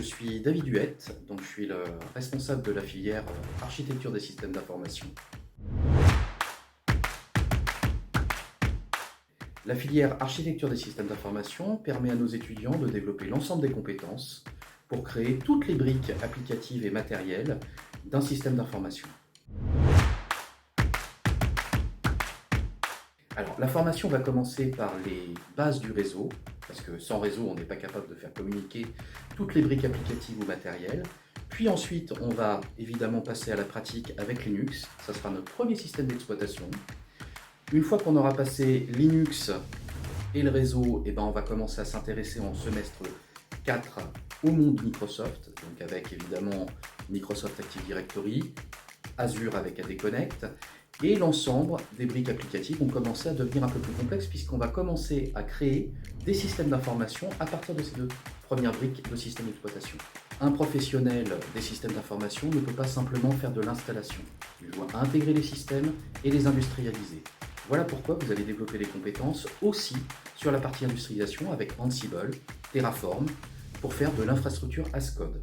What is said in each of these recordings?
suis David Huette, donc je suis le responsable de la filière architecture des systèmes d'information. La filière architecture des systèmes d'information permet à nos étudiants de développer l'ensemble des compétences pour créer toutes les briques applicatives et matérielles d'un système d'information. Alors, la formation va commencer par les bases du réseau, parce que sans réseau, on n'est pas capable de faire communiquer toutes les briques applicatives ou matérielles. Puis ensuite, on va évidemment passer à la pratique avec Linux. Ça sera notre premier système d'exploitation. Une fois qu'on aura passé Linux et le réseau, on va commencer à s'intéresser en semestre 4 au monde Microsoft, donc avec évidemment Microsoft Active Directory, Azure avec AD Connect, et l'ensemble des briques applicatives vont commencer à devenir un peu plus complexes puisqu'on va commencer à créer des systèmes d'information à partir de ces deux premières briques de système d'exploitation. Un professionnel des systèmes d'information ne peut pas simplement faire de l'installation. Il doit intégrer les systèmes et les industrialiser. Voilà pourquoi vous allez développer des compétences aussi sur la partie industrialisation avec Ansible, Terraform, pour faire de l'infrastructure as code.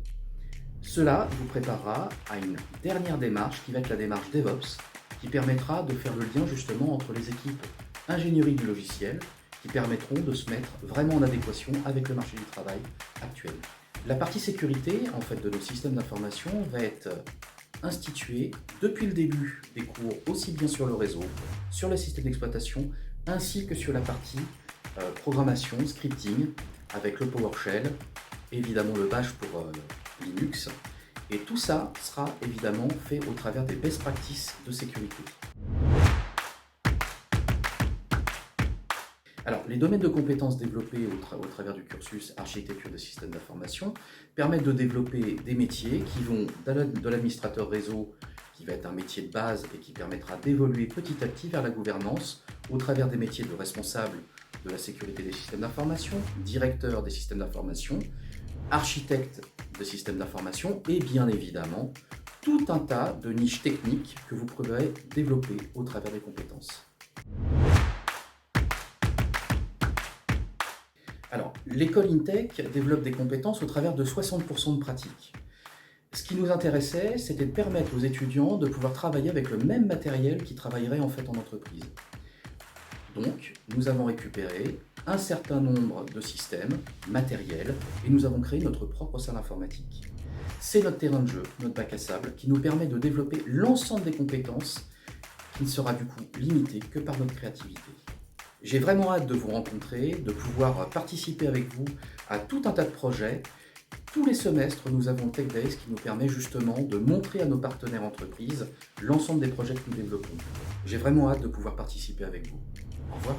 Cela vous préparera à une dernière démarche qui va être la démarche DevOps, qui permettra de faire le lien justement entre les équipes ingénierie du logiciel, qui permettront de se mettre vraiment en adéquation avec le marché du travail actuel. La partie sécurité en fait, de nos systèmes d'information va être instituée depuis le début des cours, aussi bien sur le réseau, sur le système d'exploitation, ainsi que sur la partie programmation, scripting, avec le PowerShell, évidemment le Bash pour Linux. Et tout ça sera évidemment fait au travers des best practices de sécurité. Alors, les domaines de compétences développés au travers du cursus architecture des systèmes d'information permettent de développer des métiers qui vont de l'administrateur réseau, qui va être un métier de base et qui permettra d'évoluer petit à petit vers la gouvernance au travers des métiers de responsable de la sécurité des systèmes d'information, directeur des systèmes d'information, architecte de systèmes d'information et bien évidemment tout un tas de niches techniques que vous pourrez développer au travers des compétences. Alors, l'école InTech développe des compétences au travers de 60% de pratique. Ce qui nous intéressait, c'était de permettre aux étudiants de pouvoir travailler avec le même matériel qu'ils travailleraient en fait en entreprise. Donc, nous avons récupéré un certain nombre de systèmes matériels et nous avons créé notre propre salle informatique. C'est notre terrain de jeu, notre bac à sable, qui nous permet de développer l'ensemble des compétences qui ne sera du coup limité que par notre créativité. J'ai vraiment hâte de vous rencontrer, de pouvoir participer avec vous à tout un tas de projets. Tous les semestres, nous avons Tech Days qui nous permet justement de montrer à nos partenaires entreprises l'ensemble des projets que nous développons. J'ai vraiment hâte de pouvoir participer avec vous. Au revoir.